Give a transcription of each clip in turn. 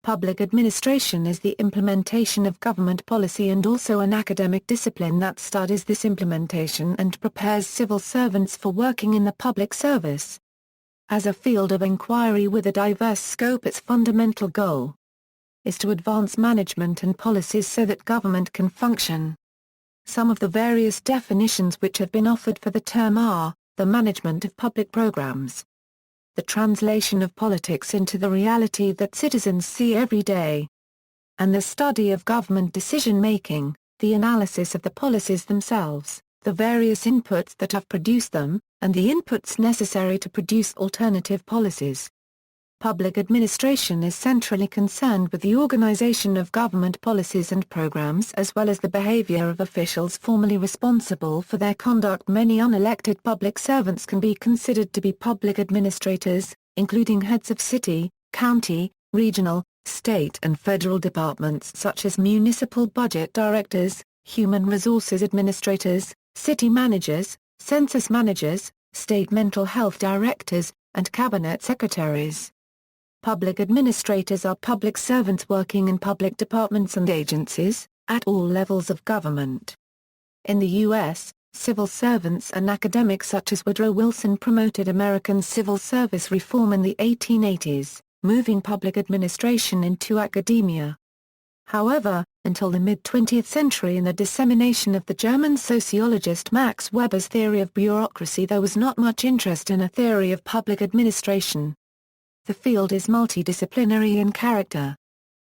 Public administration is the implementation of government policy and also an academic discipline that studies this implementation and prepares civil servants for working in the public service. As a field of inquiry with a diverse scope, its fundamental goal is to advance management and policies so that government can function. Some of the various definitions which have been offered for the term are, the management of public programs, the translation of politics into the reality that citizens see every day, and the study of government decision-making, the analysis of the policies themselves, the various inputs that have produced them, and the inputs necessary to produce alternative policies. Public administration is centrally concerned with the organization of government policies and programs as well as the behavior of officials formally responsible for their conduct. Many unelected public servants can be considered to be public administrators, including heads of city, county, regional, state and federal departments such as municipal budget directors, human resources administrators, city managers, census managers, state mental health directors, and cabinet secretaries. Public administrators are public servants working in public departments and agencies, at all levels of government. In the U.S., civil servants and academics such as Woodrow Wilson promoted American civil service reform in the 1880s, moving public administration into academia. However, until the mid-20th century and the dissemination of the German sociologist Max Weber's theory of bureaucracy, there was not much interest in a theory of public administration. The field is multidisciplinary in character.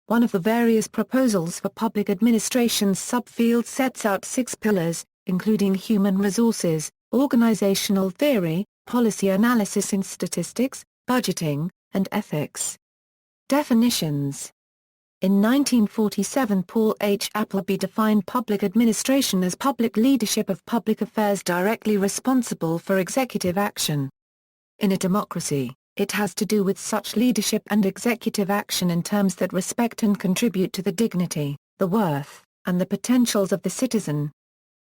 One of the various proposals for public administration's subfield sets out 6 pillars, including human resources, organizational theory, policy analysis and statistics, budgeting, and ethics. Definitions. In 1947, Paul H. Appleby defined public administration as public leadership of public affairs directly responsible for executive action. In a democracy, it has to do with such leadership and executive action in terms that respect and contribute to the dignity, the worth, and the potentials of the citizen.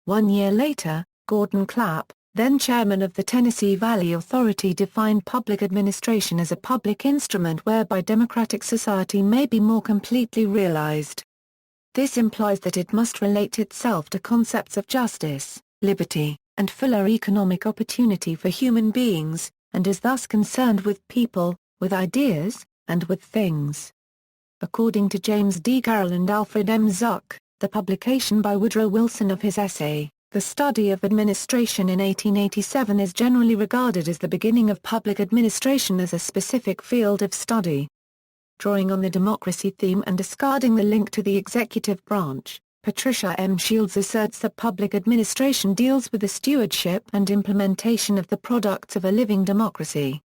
1 year later, Gordon Clapp, then chairman of the Tennessee Valley Authority, defined public administration as a public instrument whereby democratic society may be more completely realized. This implies that it must relate itself to concepts of justice, liberty, and fuller economic opportunity for human beings, and is thus concerned with people, with ideas, and with things. According to James D. Carroll and Alfred M. Zuck, the publication by Woodrow Wilson of his essay, The Study of Administration in 1887, is generally regarded as the beginning of public administration as a specific field of study. Drawing on the democracy theme and discarding the link to the executive branch, Patricia M. Shields asserts that public administration deals with the stewardship and implementation of the products of a living democracy.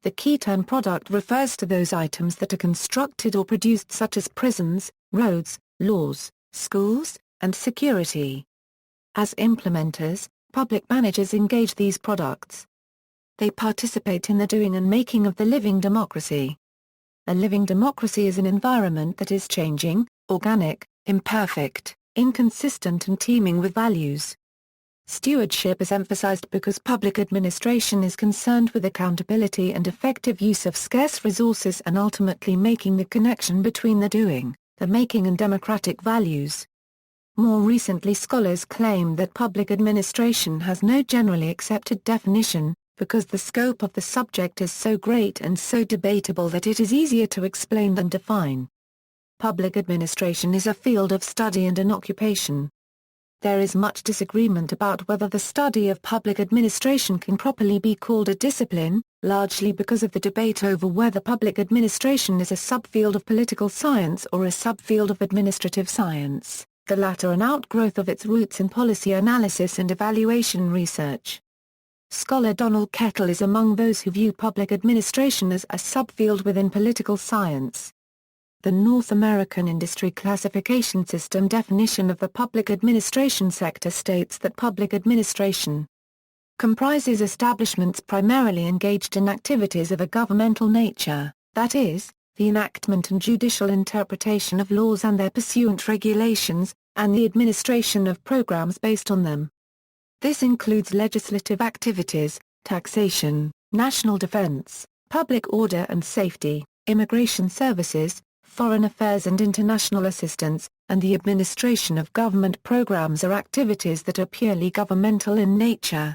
The key term product refers to those items that are constructed or produced, such as prisons, roads, laws, schools, and security. As implementers, public managers engage these products. They participate in the doing and making of the living democracy. A living democracy is an environment that is changing, organic, imperfect, inconsistent and teeming with values. Stewardship is emphasized because public administration is concerned with accountability and effective use of scarce resources and ultimately making the connection between the doing, the making and democratic values. More recently, scholars claim that public administration has no generally accepted definition, because the scope of the subject is so great and so debatable that it is easier to explain than define. Public administration is a field of study and an occupation. There is much disagreement about whether the study of public administration can properly be called a discipline, largely because of the debate over whether public administration is a subfield of political science or a subfield of administrative science, the latter an outgrowth of its roots in policy analysis and evaluation research. Scholar Donald Kettle is among those who view public administration as a subfield within political science. The North American Industry Classification System definition of the public administration sector states that public administration comprises establishments primarily engaged in activities of a governmental nature, that is, the enactment and judicial interpretation of laws and their pursuant regulations, and the administration of programs based on them. This includes legislative activities, taxation, national defense, public order and safety, immigration services, foreign affairs and international assistance, and the administration of government programs are activities that are purely governmental in nature.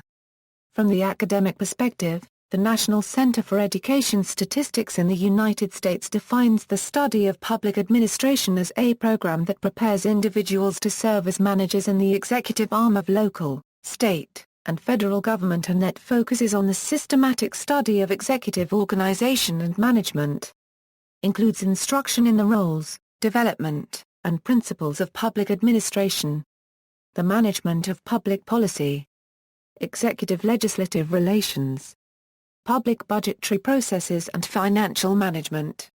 From the academic perspective, the National Center for Education Statistics in the United States defines the study of public administration as a program that prepares individuals to serve as managers in the executive arm of local, state, and federal government, and that focuses on the systematic study of executive organization and management. Includes instruction in the roles, development, and principles of public administration. The management of public policy. Executive-legislative relations. Public budgetary processes and financial management.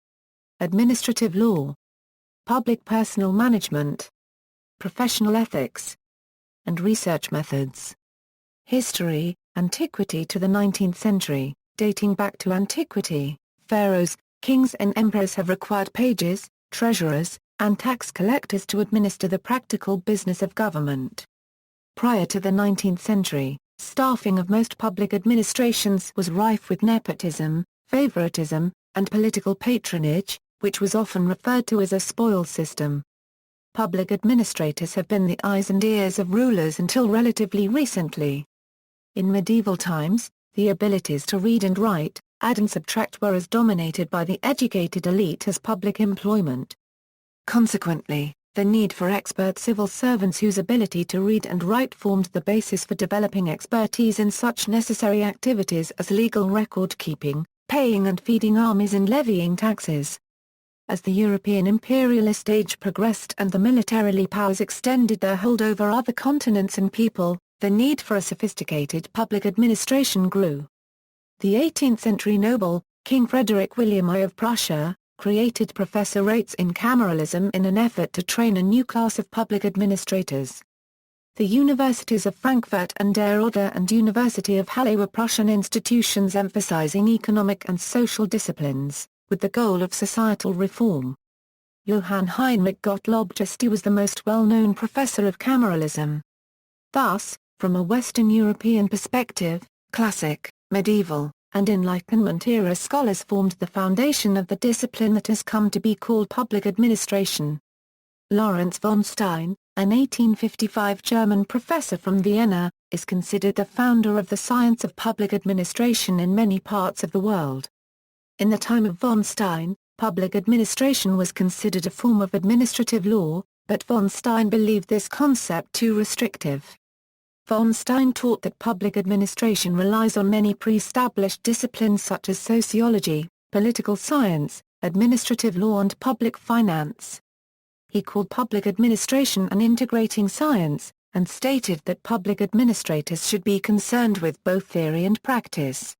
Administrative law. Public personnel management. Professional ethics. And research methods. History, antiquity to the 19th century, dating back to antiquity, pharaohs, kings and emperors have required pages, treasurers, and tax collectors to administer the practical business of government. Prior to the 19th century, staffing of most public administrations was rife with nepotism, favoritism, and political patronage, which was often referred to as a spoils system. Public administrators have been the eyes and ears of rulers until relatively recently. In medieval times, the abilities to read and write, add and subtract were as dominated by the educated elite as public employment. Consequently, the need for expert civil servants whose ability to read and write formed the basis for developing expertise in such necessary activities as legal record-keeping, paying and feeding armies and levying taxes. As the European imperialist age progressed and the militarily powers extended their hold over other continents and people, the need for a sophisticated public administration grew. The 18th-century noble, King Frederick William I of Prussia, created professorates in cameralism in an effort to train a new class of public administrators. The universities of Frankfurt an der Oder and University of Halle were Prussian institutions emphasizing economic and social disciplines, with the goal of societal reform. Johann Heinrich Gottlob Juste was the most well-known professor of cameralism. Thus, from a Western European perspective, classic, medieval, and Enlightenment era scholars formed the foundation of the discipline that has come to be called public administration. Laurence von Stein, an 1855 German professor from Vienna, is considered the founder of the science of public administration in many parts of the world. In the time of von Stein, public administration was considered a form of administrative law, but von Stein believed this concept too restrictive. Von Stein taught that public administration relies on many pre-established disciplines such as sociology, political science, administrative law and public finance. He called public administration an integrating science, and stated that public administrators should be concerned with both theory and practice.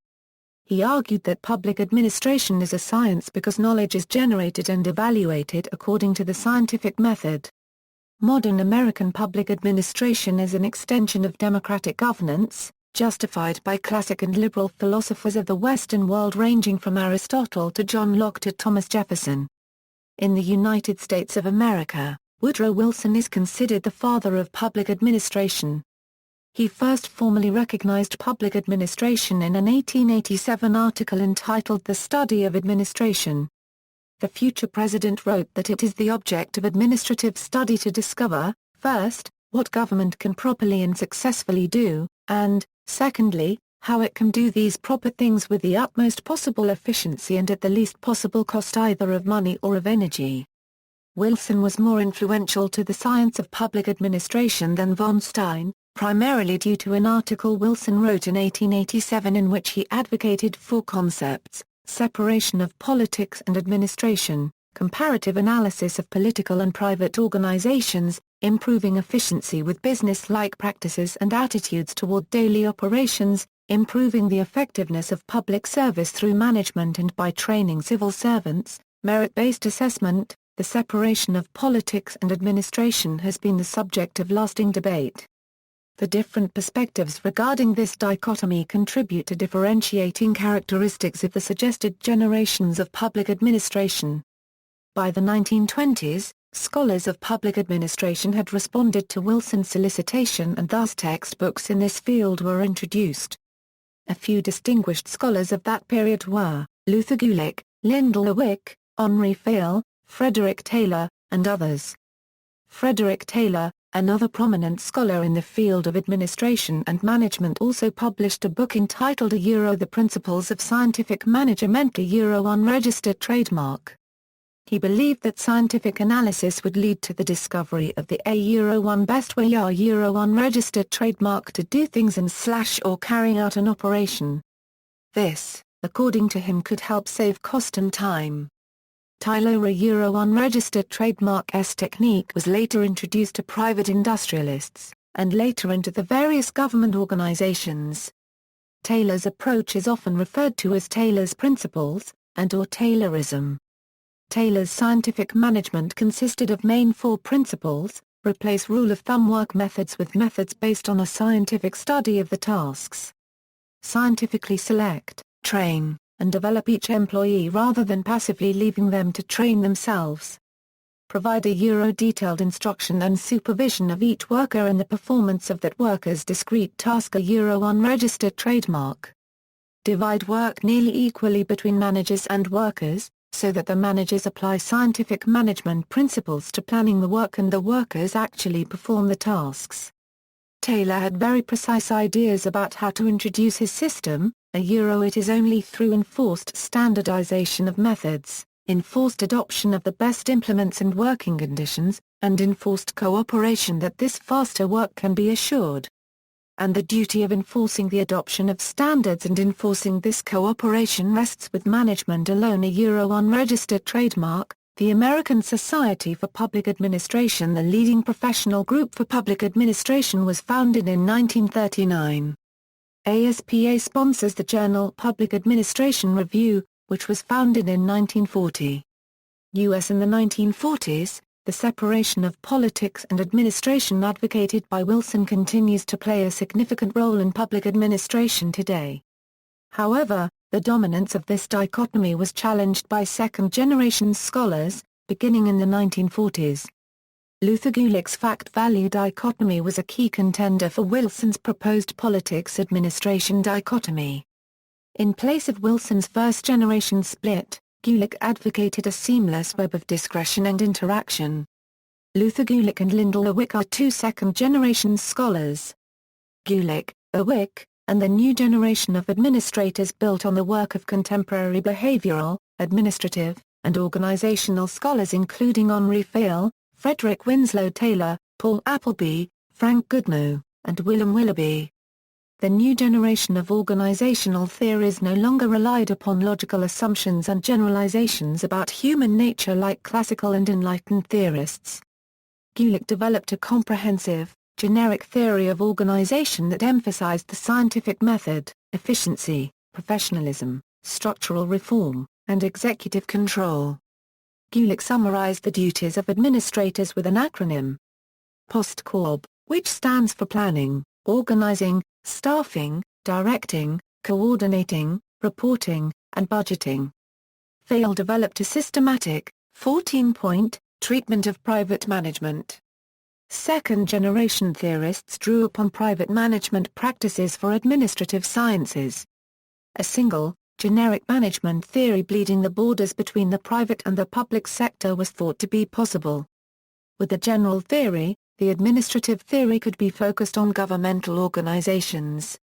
He argued that public administration is a science because knowledge is generated and evaluated according to the scientific method. Modern American public administration is an extension of democratic governance, justified by classic and liberal philosophers of the Western world ranging from Aristotle to John Locke to Thomas Jefferson. In the United States of America, Woodrow Wilson is considered the father of public administration. He first formally recognized public administration in an 1887 article entitled The Study of Administration. The future president wrote that it is the object of administrative study to discover, first, what government can properly and successfully do, and, secondly, how it can do these proper things with the utmost possible efficiency and at the least possible cost either of money or of energy. Wilson was more influential to the science of public administration than von Stein, primarily due to an article Wilson wrote in 1887 in which he advocated four concepts: separation of politics and administration, comparative analysis of political and private organizations, improving efficiency with business-like practices and attitudes toward daily operations, improving the effectiveness of public service through management and by training civil servants, merit-based assessment. The separation of politics and administration has been the subject of lasting debate. The different perspectives regarding this dichotomy contribute to differentiating characteristics of the suggested generations of public administration. By the 1920s, scholars of public administration had responded to Wilson's solicitation and thus textbooks in this field were introduced. A few distinguished scholars of that period were Luther Gulick, Lyndall Lewick, Henri Fayol, Frederick Taylor, and others. Frederick Taylor, another prominent scholar in the field of administration and management, also published a book entitled The Principles of Scientific Management, unregistered trademark. He believed that scientific analysis would lead to the discovery of the one best way unregistered trademark to do things and/or carrying out an operation. This, according to him, could help save cost and time. Taylor's unregistered trademark's technique was later introduced to private industrialists, and later into the various government organizations. Taylor's approach is often referred to as Taylor's principles, and/or Taylorism. Taylor's scientific management consisted of main four principles: replace rule-of-thumb work methods with methods based on a scientific study of the tasks. Scientifically select, train, and develop each employee rather than passively leaving them to train themselves. Provide a detailed instruction and supervision of each worker in the performance of that worker's discrete task, unregistered trademark. Divide work nearly equally between managers and workers, so that the managers apply scientific management principles to planning the work and the workers actually perform the tasks. Taylor had very precise ideas about how to introduce his system. It is only through enforced standardization of methods, enforced adoption of the best implements and working conditions, and enforced cooperation that this faster work can be assured. And the duty of enforcing the adoption of standards and enforcing this cooperation rests with management alone. Unregistered trademark. The American Society for Public Administration, the leading professional group for public administration, was founded in 1939. ASPA sponsors the journal Public Administration Review, which was founded in 1940. U.S. in the 1940s, the separation of politics and administration advocated by Wilson continues to play a significant role in public administration today. However, the dominance of this dichotomy was challenged by second-generation scholars, beginning in the 1940s. Luther Gulick's fact-value dichotomy was a key contender for Wilson's proposed politics-administration dichotomy. In place of Wilson's first-generation split, Gulick advocated a seamless web of discretion and interaction. Luther Gulick and Lyndall Ewing are two second-generation scholars. Gulick, Ewing, and the new generation of administrators built on the work of contemporary behavioral, administrative, and organizational scholars including Henri Fayol, Frederick Winslow Taylor, Paul Appleby, Frank Goodnow, and William Willoughby. The new generation of organizational theories no longer relied upon logical assumptions and generalizations about human nature like classical and enlightened theorists. Gulick developed a comprehensive, generic theory of organization that emphasized the scientific method, efficiency, professionalism, structural reform, and executive control. Gulick summarized the duties of administrators with an acronym: POSTCORB, which stands for planning, organizing, staffing, directing, coordinating, reporting, and budgeting. Fayol developed a systematic, 14-point, treatment of private management. Second-generation theorists drew upon private management practices for administrative sciences. A single, generic management theory bleeding the borders between the private and the public sector was thought to be possible. With the general theory, the administrative theory could be focused on governmental organizations.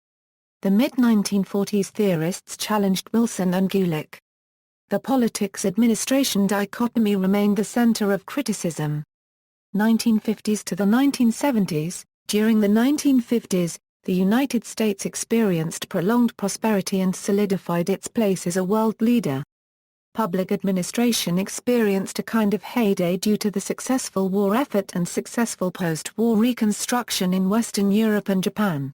The mid-1940s theorists challenged Wilson and Gulick. The politics-administration dichotomy remained the center of criticism. 1950s to the 1970s. During the 1950s, the United States experienced prolonged prosperity and solidified its place as a world leader. Public administration experienced a kind of heyday due to the successful war effort and successful post-war reconstruction in Western Europe and Japan.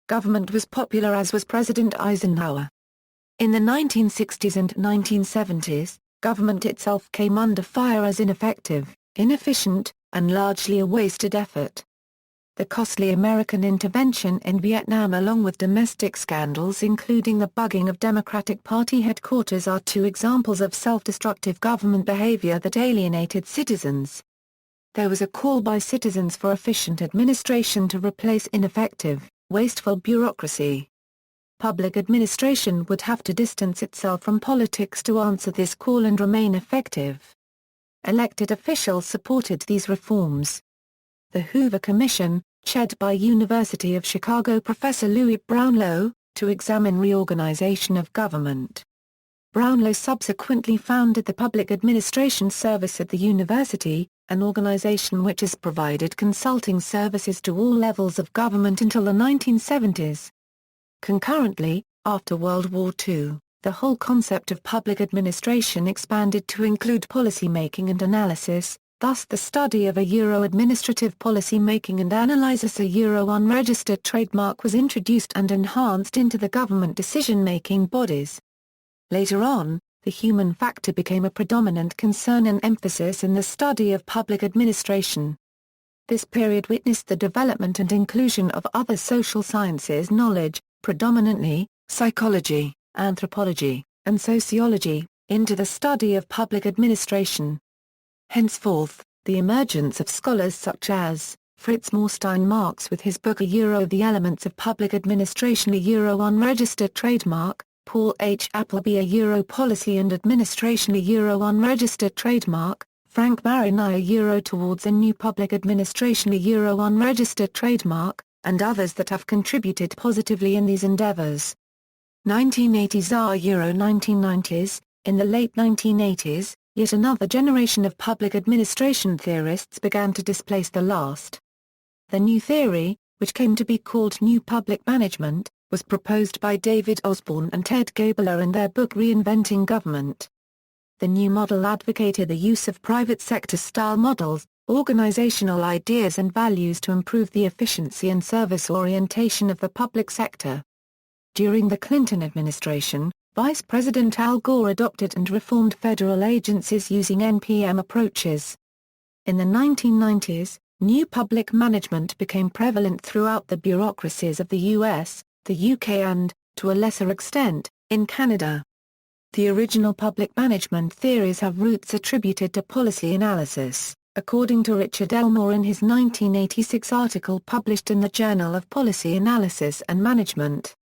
Government was popular, as was President Eisenhower. In the 1960s and 1970s, government itself came under fire as ineffective, inefficient, and largely a wasted effort. The costly American intervention in Vietnam along with domestic scandals including the bugging of Democratic Party headquarters are two examples of self-destructive government behavior that alienated citizens. There was a call by citizens for efficient administration to replace ineffective, wasteful bureaucracy. Public administration would have to distance itself from politics to answer this call and remain effective. Elected officials supported these reforms. The Hoover Commission, chaired by University of Chicago professor Louis Brownlow, to examine reorganization of government. Brownlow subsequently founded the Public Administration Service at the university, an organization which has provided consulting services to all levels of government until the 1970s. Concurrently, after World War II, the whole concept of public administration expanded to include policy-making and analysis, thus the study of administrative policy-making and analysis. Unregistered trademark was introduced and enhanced into the government decision-making bodies. Later on, the human factor became a predominant concern and emphasis in the study of public administration. This period witnessed the development and inclusion of other social sciences knowledge, predominantly, psychology, anthropology, and sociology, into the study of public administration. Henceforth, the emergence of scholars such as Fritz Morstein Marx with his book The Elements of Public Administration Unregistered Trademark, Paul H. Appleby Policy and Administration Unregistered Trademark, Frank Marino Towards a New Public Administration Unregistered Trademark, and others that have contributed positively in these endeavors. 1980s 1990s, in the late 1980s, yet another generation of public administration theorists began to displace the last. The new theory, which came to be called New Public Management, was proposed by David Osborne and Ted Gabler in their book Reinventing Government. The new model advocated the use of private sector-style models, organizational ideas and values to improve the efficiency and service orientation of the public sector. During the Clinton administration, Vice President Al Gore adopted and reformed federal agencies using NPM approaches. In the 1990s, new public management became prevalent throughout the bureaucracies of the U.S., the UK and, to a lesser extent, in Canada. The original public management theories have roots attributed to policy analysis, according to Richard Elmore in his 1986 article published in the Journal of Policy Analysis and Management.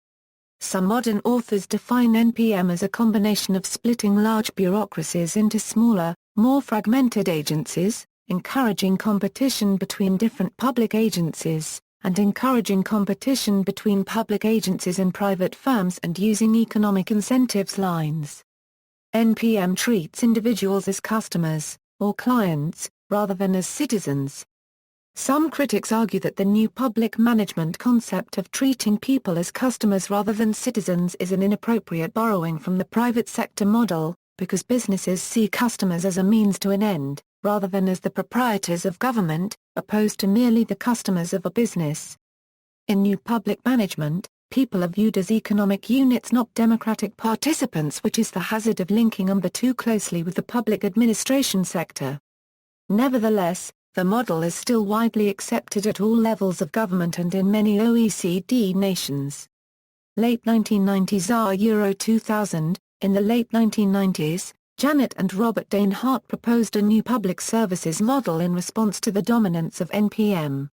Some modern authors define NPM as a combination of splitting large bureaucracies into smaller, more fragmented agencies, encouraging competition between different public agencies, and encouraging competition between public agencies and private firms and using economic incentives lines. NPM treats individuals as customers, or clients, rather than as citizens. Some critics argue that the new public management concept of treating people as customers rather than citizens is an inappropriate borrowing from the private sector model, because businesses see customers as a means to an end, rather than as the proprietors of government, opposed to merely the customers of a business. In new public management, people are viewed as economic units, not democratic participants, which is the hazard of linking them too closely with the public administration sector. Nevertheless, the model is still widely accepted at all levels of government and in many OECD nations. Late 1990s 2000, in the late 1990s, Janet and Robert Dane Hart proposed a new public services model in response to the dominance of NPM.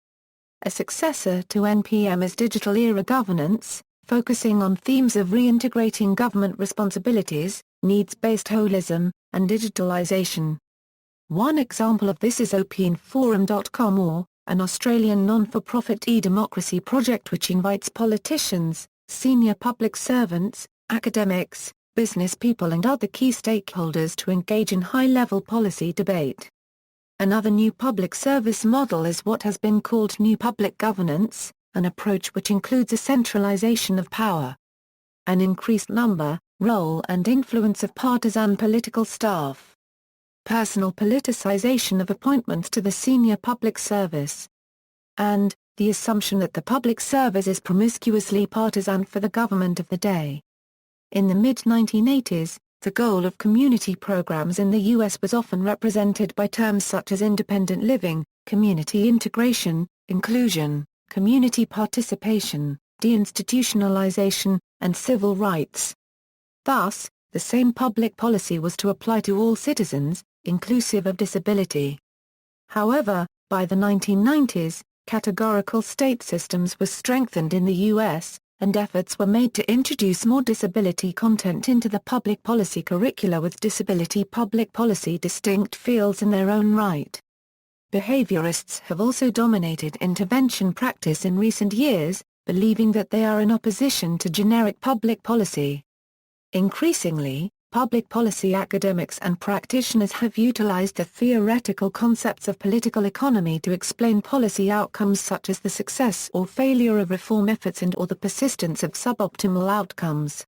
A successor to NPM is digital era governance, focusing on themes of reintegrating government responsibilities, needs-based holism, and digitalization. One example of this is openforum.com, an Australian non-for-profit e-democracy project which invites politicians, senior public servants, academics, business people and other key stakeholders to engage in high-level policy debate. Another new public service model is what has been called New Public Governance, an approach which includes a centralization of power, an increased number, role and influence of partisan political staff, personal politicization of appointments to the senior public service, and the assumption that the public service is promiscuously partisan for the government of the day. In the mid-1980s, the goal of community programs in the U.S. was often represented by terms such as independent living, community integration, inclusion, community participation, deinstitutionalization, and civil rights. Thus, the same public policy was to apply to all citizens, inclusive of disability. However, by the 1990s, categorical state systems were strengthened in the U.S., and efforts were made to introduce more disability content into the public policy curricula, with disability public policy distinct fields in their own right. Behaviorists have also dominated intervention practice in recent years, believing that they are in opposition to generic public policy. Increasingly, public policy academics and practitioners have utilized the theoretical concepts of political economy to explain policy outcomes such as the success or failure of reform efforts and/or the persistence of suboptimal outcomes.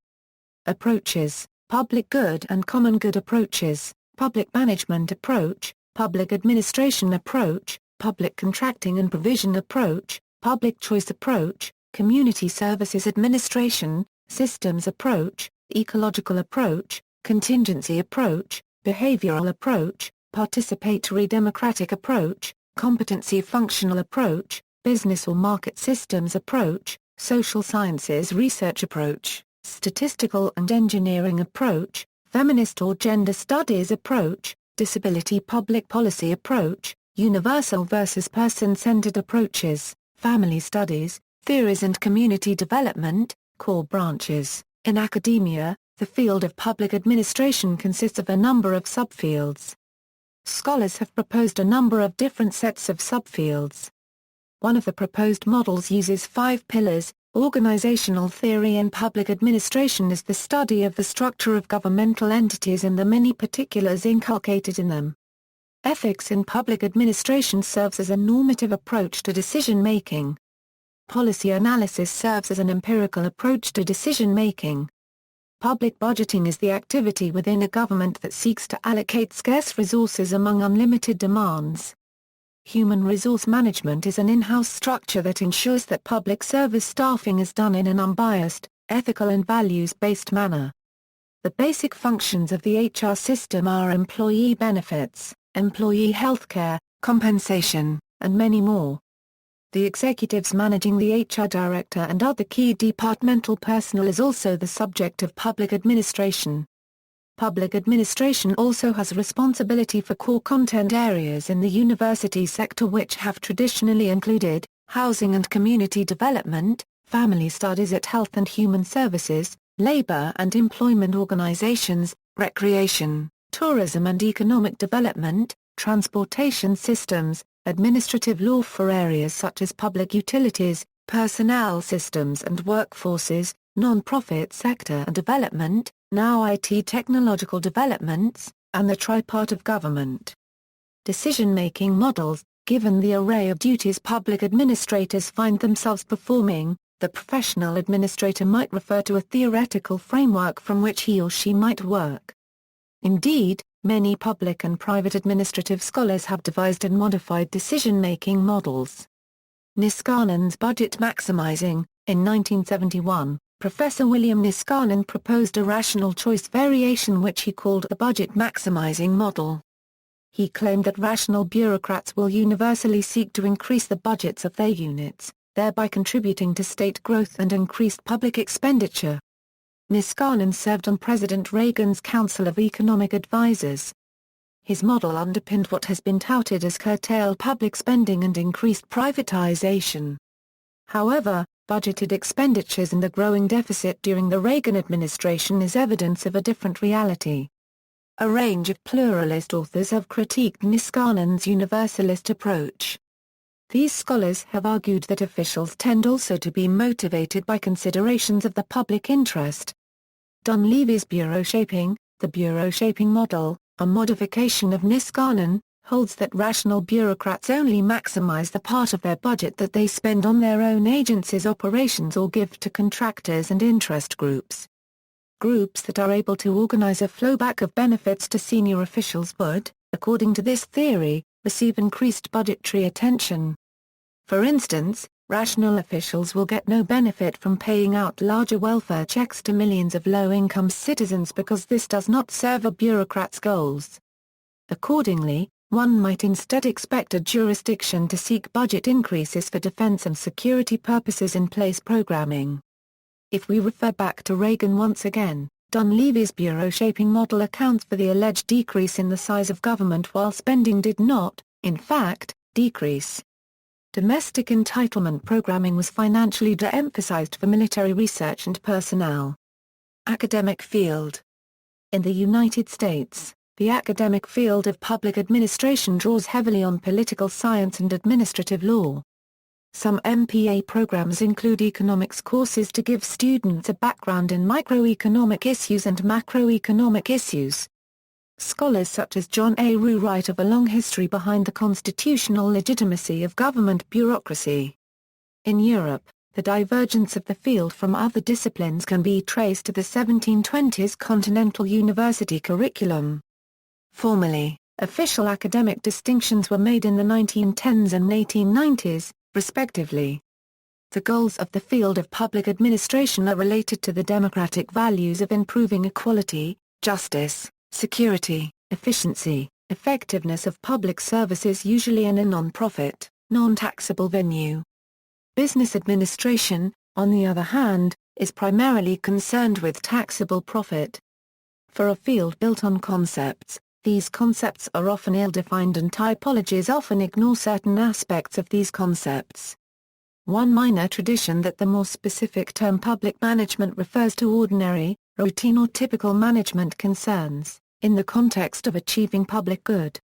Approaches: public good and common good approaches, public management approach, public administration approach, public contracting and provision approach, public choice approach, community services administration, systems approach, ecological approach, contingency approach, behavioral approach, participatory democratic approach, competency functional approach, business or market systems approach, social sciences research approach, statistical and engineering approach, feminist or gender studies approach, disability public policy approach, universal versus person-centered approaches, family studies, theories and community development, core branches. In academia, the field of public administration consists of a number of subfields. Scholars have proposed a number of different sets of subfields. One of the proposed models uses 5 pillars. Organizational theory in public administration is the study of the structure of governmental entities and the many particulars inculcated in them. Ethics in public administration serves as a normative approach to decision-making. Policy analysis serves as an empirical approach to decision-making. Public budgeting is the activity within a government that seeks to allocate scarce resources among unlimited demands. Human resource management is an in-house structure that ensures that public service staffing is done in an unbiased, ethical and values-based manner. The basic functions of the HR system are employee benefits, employee healthcare, compensation, and many more. The executives managing the HR director and other key departmental personnel is also the subject of public administration. Public administration also has responsibility for core content areas in the university sector which have traditionally included housing and community development, family studies at health and human services, labor and employment organizations, recreation, tourism and economic development, transportation systems, administrative law for areas such as public utilities, personnel systems and workforces, non-profit sector and development, now IT technological developments, and the tripart of government. Decision-making models: given the array of duties public administrators find themselves performing, the professional administrator might refer to a theoretical framework from which he or she might work. Indeed, many public and private administrative scholars have devised and modified decision-making models. Niskanin's budget maximizing. In 1971, Professor William Niskanen proposed a rational choice variation which he called the budget maximizing model. He claimed that rational bureaucrats will universally seek to increase the budgets of their units, thereby contributing to state growth and increased public expenditure. Niskanen served on President Reagan's Council of Economic Advisers. His model underpinned what has been touted as curtailed public spending and increased privatization. However, budgeted expenditures and the growing deficit during the Reagan administration is evidence of a different reality. A range of pluralist authors have critiqued Niskanen's universalist approach. These scholars have argued that officials tend also to be motivated by considerations of the public interest. Dunleavy's bureau shaping, the bureau shaping model, a modification of Niskanen, holds that rational bureaucrats only maximize the part of their budget that they spend on their own agency's operations or give to contractors and interest groups. Groups that are able to organize a flowback of benefits to senior officials would, according to this theory, receive increased budgetary attention. For instance, rational officials will get no benefit from paying out larger welfare checks to millions of low-income citizens because this does not serve a bureaucrat's goals. Accordingly, one might instead expect a jurisdiction to seek budget increases for defense and security purposes in place programming. If we refer back to Reagan once again, Dunleavy's bureau shaping model accounts for the alleged decrease in the size of government while spending did not, in fact, decrease. Domestic entitlement programming was financially de-emphasized for military research and personnel. Academic field. In the United States, the academic field of public administration draws heavily on political science and administrative law. Some MPA programs include economics courses to give students a background in microeconomic issues and macroeconomic issues. Scholars such as John A. Rue write of a long history behind the constitutional legitimacy of government bureaucracy. In Europe, the divergence of the field from other disciplines can be traced to the 1720s continental university curriculum. Formally, official academic distinctions were made in the 1910s and 1890s, respectively. The goals of the field of public administration are related to the democratic values of improving equality, justice, security, efficiency, effectiveness of public services usually in a non-profit, non-taxable venue. Business administration, on the other hand, is primarily concerned with taxable profit. For a field built on concepts, these concepts are often ill-defined and typologies often ignore certain aspects of these concepts. One minor tradition that the more specific term public management refers to ordinary, routine or typical management concerns, in the context of achieving public good.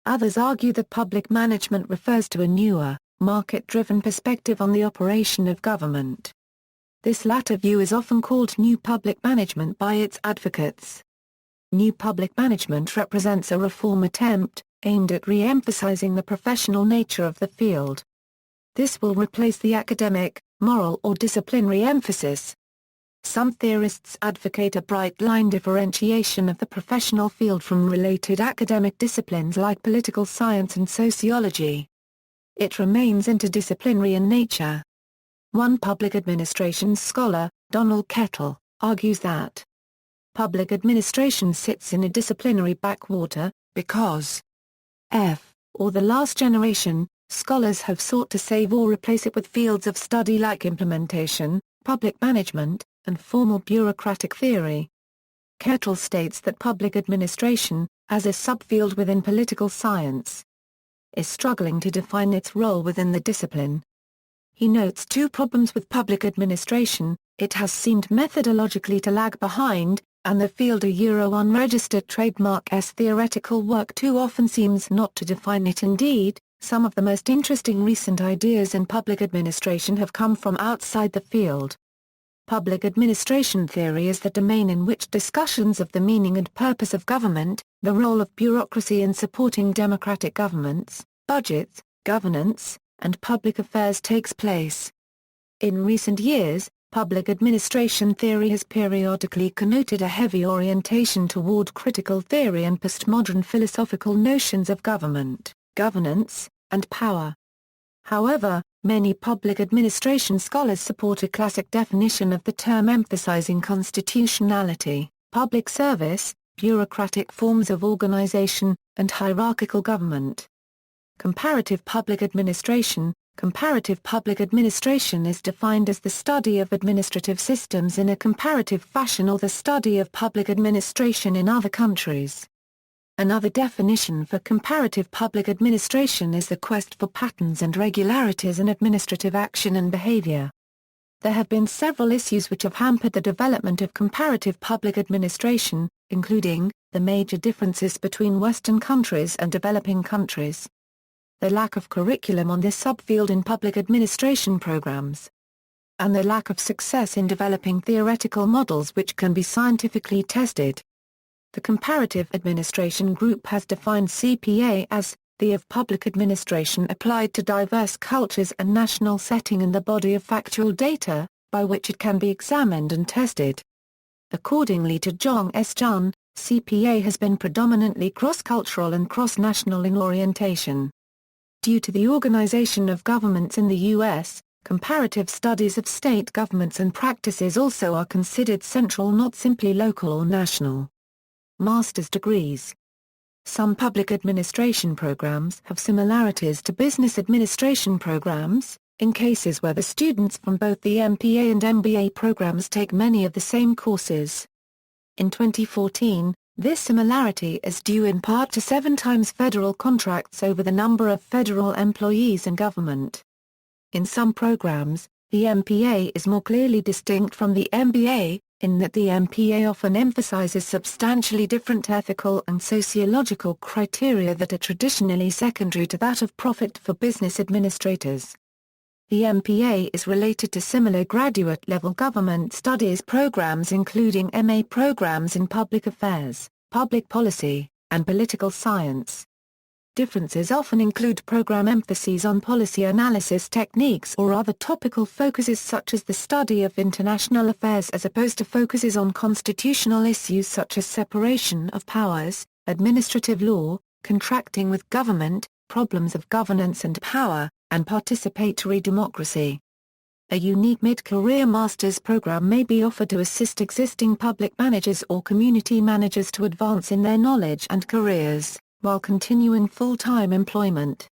Others argue that public management refers to a newer, market-driven perspective on the operation of government. This latter view is often called New Public Management by its advocates. New Public Management represents a reform attempt, aimed at re-emphasizing the professional nature of the field. This will replace the academic, moral or disciplinary emphasis. Some theorists advocate a bright-line differentiation of the professional field from related academic disciplines like political science and sociology. It remains interdisciplinary in nature. One public administration scholar, Donald Kettle, argues that public administration sits in a disciplinary backwater, because or the last generation, scholars have sought to save or replace it with fields of study like implementation, public management, and formal bureaucratic theory. Kettle states that public administration, as a subfield within political science, is struggling to define its role within the discipline. He notes two problems with public administration: it has seemed methodologically to lag behind, and the field unregistered trademark-s theoretical work too often seems not to define it. Indeed, some of the most interesting recent ideas in public administration have come from outside the field. Public administration theory is the domain in which discussions of the meaning and purpose of government, the role of bureaucracy in supporting democratic governments, budgets, governance, and public affairs takes place. In recent years, public administration theory has periodically connoted a heavy orientation toward critical theory and postmodern philosophical notions of government, governance, and power. However, many public administration scholars support a classic definition of the term emphasizing constitutionality, public service, bureaucratic forms of organization, and hierarchical government. Comparative public administration. Comparative public administration is defined as the study of administrative systems in a comparative fashion or the study of public administration in other countries. Another definition for comparative public administration is the quest for patterns and regularities in administrative action and behavior. There have been several issues which have hampered the development of comparative public administration, including the major differences between Western countries and developing countries, the lack of curriculum on this subfield in public administration programs, and the lack of success in developing theoretical models which can be scientifically tested. The Comparative Administration Group has defined CPA as the of public administration applied to diverse cultures and national setting in the body of factual data, by which it can be examined and tested. Accordingly to Jong S. Jun, CPA has been predominantly cross-cultural and cross-national in orientation. Due to the organization of governments in the U.S., comparative studies of state governments and practices also are considered central, not simply local or national. Master's degrees. Some public administration programs have similarities to business administration programs, in cases where the students from both the MPA and MBA programs take many of the same courses. In 2014, This similarity is due in part to 7 times federal contracts over the number of federal employees in government. In some programs, the MPA is more clearly distinct from the MBA, in that the MPA often emphasizes substantially different ethical and sociological criteria that are traditionally secondary to that of profit for business administrators. The MPA is related to similar graduate-level government studies programs including MA programs in public affairs, public policy, and political science. Differences often include program emphases on policy analysis techniques or other topical focuses such as the study of international affairs as opposed to focuses on constitutional issues such as separation of powers, administrative law, contracting with government, problems of governance and power, and participatory democracy. A unique mid-career master's program may be offered to assist existing public managers or community managers to advance in their knowledge and careers, while continuing full-time employment.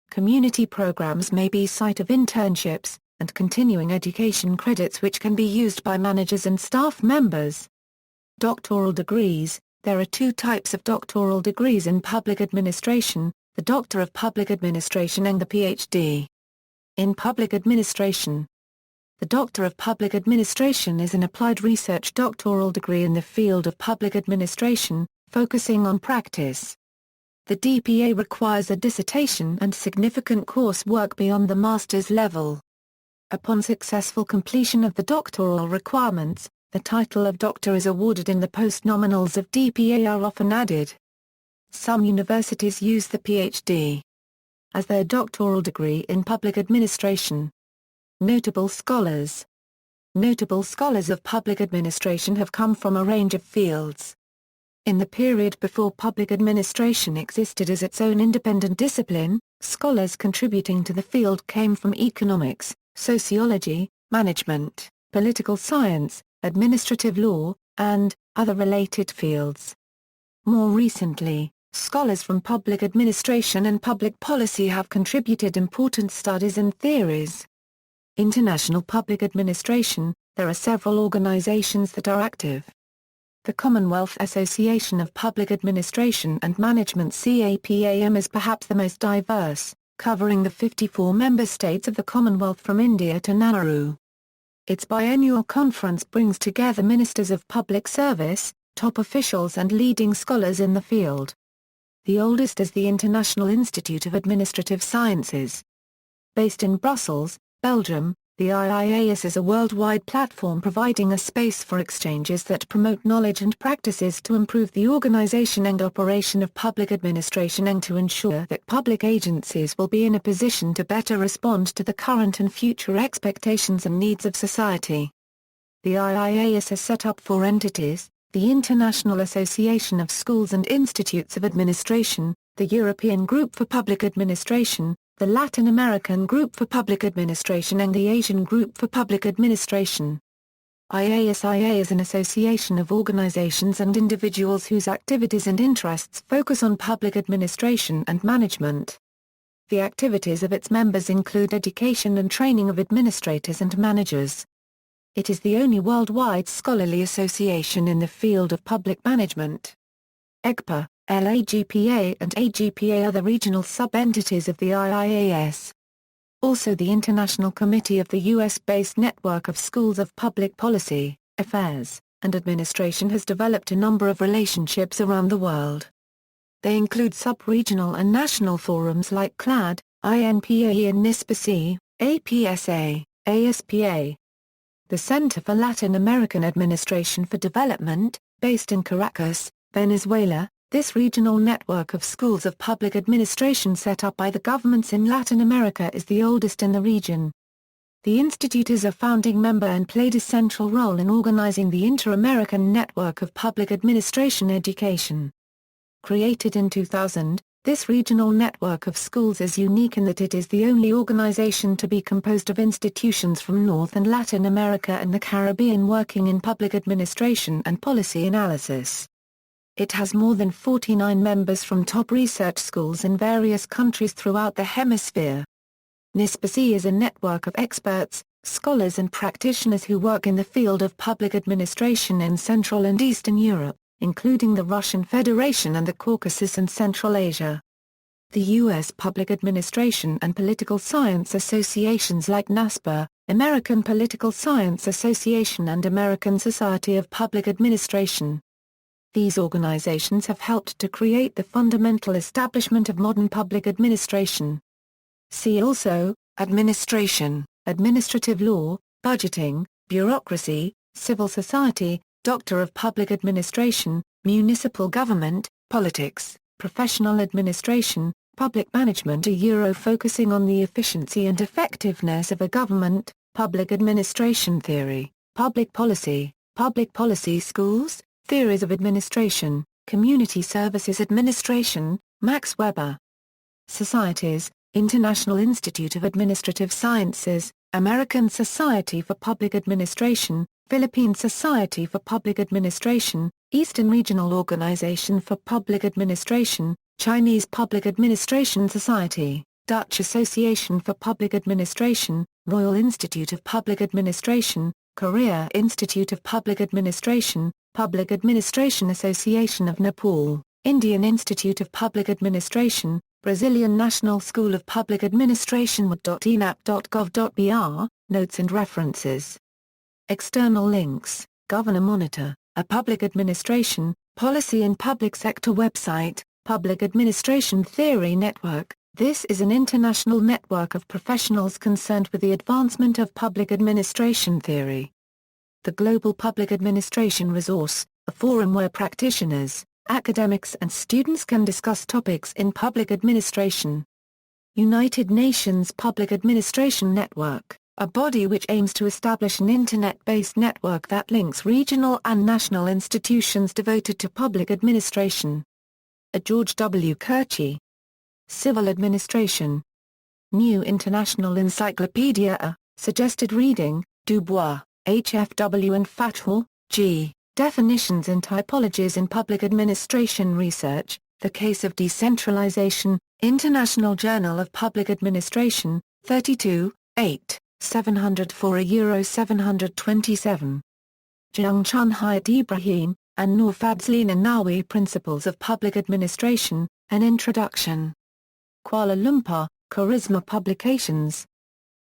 Community programs may be site of internships, and continuing education credits which can be used by managers and staff members. Doctoral degrees. There are 2 types of doctoral degrees in public administration, the Doctor of Public Administration and the Ph.D. in Public Administration. The Doctor of Public Administration is an applied research doctoral degree in the field of public administration, focusing on practice. The DPA requires a dissertation and significant coursework beyond the master's level. Upon successful completion of the doctoral requirements, the title of doctor is awarded and the postnominals of DPA are often added. Some universities use the Ph.D. as their doctoral degree in public administration. Notable scholars. Notable scholars of public administration have come from a range of fields. In the period before public administration existed as its own independent discipline, scholars contributing to the field came from economics, sociology, management, political science, administrative law, and other related fields. More recently, scholars from public administration and public policy have contributed important studies and theories. International public administration. There are several organizations that are active. The Commonwealth Association of Public Administration and Management (CAPAM) is perhaps the most diverse, covering the 54 member states of the Commonwealth from India to Nauru. Its biennial conference brings together ministers of public service, top officials and leading scholars in the field. The oldest is the International Institute of Administrative Sciences. Based in Brussels, Belgium, the IIAS is a worldwide platform providing a space for exchanges that promote knowledge and practices to improve the organization and operation of public administration and to ensure that public agencies will be in a position to better respond to the current and future expectations and needs of society. The IIAS has set up 4 entities: the International Association of Schools and Institutes of Administration, the European Group for Public Administration, the Latin American Group for Public Administration and the Asian Group for Public Administration. IASIA is an association of organizations and individuals whose activities and interests focus on public administration and management. The activities of its members include education and training of administrators and managers. It is the only worldwide scholarly association in the field of public management. EGPA, LAGPA and AGPA are the regional sub-entities of the IIAS. Also the International Committee of the US-based Network of Schools of Public Policy, Affairs, and Administration has developed a number of relationships around the world. They include sub-regional and national forums like CLAD, INPAE and NISPAC, APSA, ASPA. The Center for Latin American Administration for Development, based in Caracas, Venezuela. This regional network of schools of public administration set up by the governments in Latin America is the oldest in the region. The institute is a founding member and played a central role in organizing the Inter-American Network of Public Administration Education. Created in 2000, this regional network of schools is unique in that it is the only organization to be composed of institutions from North and Latin America and the Caribbean working in public administration and policy analysis. It has more than 49 members from top research schools in various countries throughout the hemisphere. NISPAC is a network of experts, scholars and practitioners who work in the field of public administration in Central and Eastern Europe, including the Russian Federation and the Caucasus and Central Asia. The U.S. Public Administration and Political Science Associations like NASPA, American Political Science Association and American Society of Public Administration. These organizations have helped to create the fundamental establishment of modern public administration. See also, administration, administrative law, budgeting, bureaucracy, civil society, Doctor of Public Administration, municipal government, politics, professional administration, public management. Focusing on the efficiency and effectiveness of a government, public administration theory, public policy schools, theories of administration, community services administration, Max Weber. Societies, International Institute of Administrative Sciences, American Society for Public Administration, Philippine Society for Public Administration, Eastern Regional Organization for Public Administration, Chinese Public Administration Society, Dutch Association for Public Administration, Royal Institute of Public Administration, Korea Institute of Public Administration, Public Administration Association of Nepal, Indian Institute of Public Administration, Brazilian National School of Public Administration. Enap.gov.br, Notes and references. External links, Governor Monitor, a public administration, policy and public sector website, Public Administration Theory Network. This is an international network of professionals concerned with the advancement of public administration theory. The Global Public Administration Resource, a forum where practitioners, academics and students can discuss topics in public administration. United Nations Public Administration Network, a body which aims to establish an internet-based network that links regional and national institutions devoted to public administration. A George W. Kirchie. Civil Administration. New International Encyclopedia. Suggested reading, Dubois, H.F.W. and Fatwell, G. Definitions and Typologies in Public Administration Research, The Case of Decentralization, International Journal of Public Administration, 32, 8, 704 €727. Jung-Chun Hayat Ibrahim, and Noor Fadzlina Nawi Principles of Public Administration, An Introduction. Kuala Lumpur, Charisma Publications.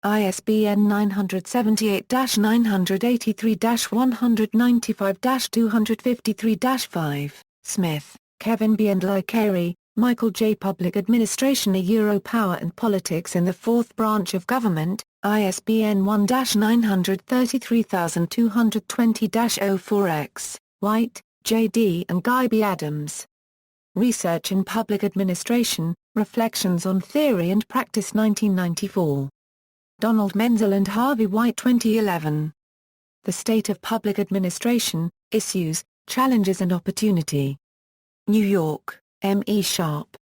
ISBN 978-983-195-253-5. Smith, Kevin B. and Lai Carey, Michael J. Public Administration. Power and Politics in the Fourth Branch of Government, ISBN 1-933220-04X, White, J.D. and Guy B. Adams. Research in Public Administration, Reflections on Theory and Practice 1994. Donald Menzel and Harvey White 2011. The State of Public Administration, Issues, Challenges and Opportunity. New York, M. E. Sharp.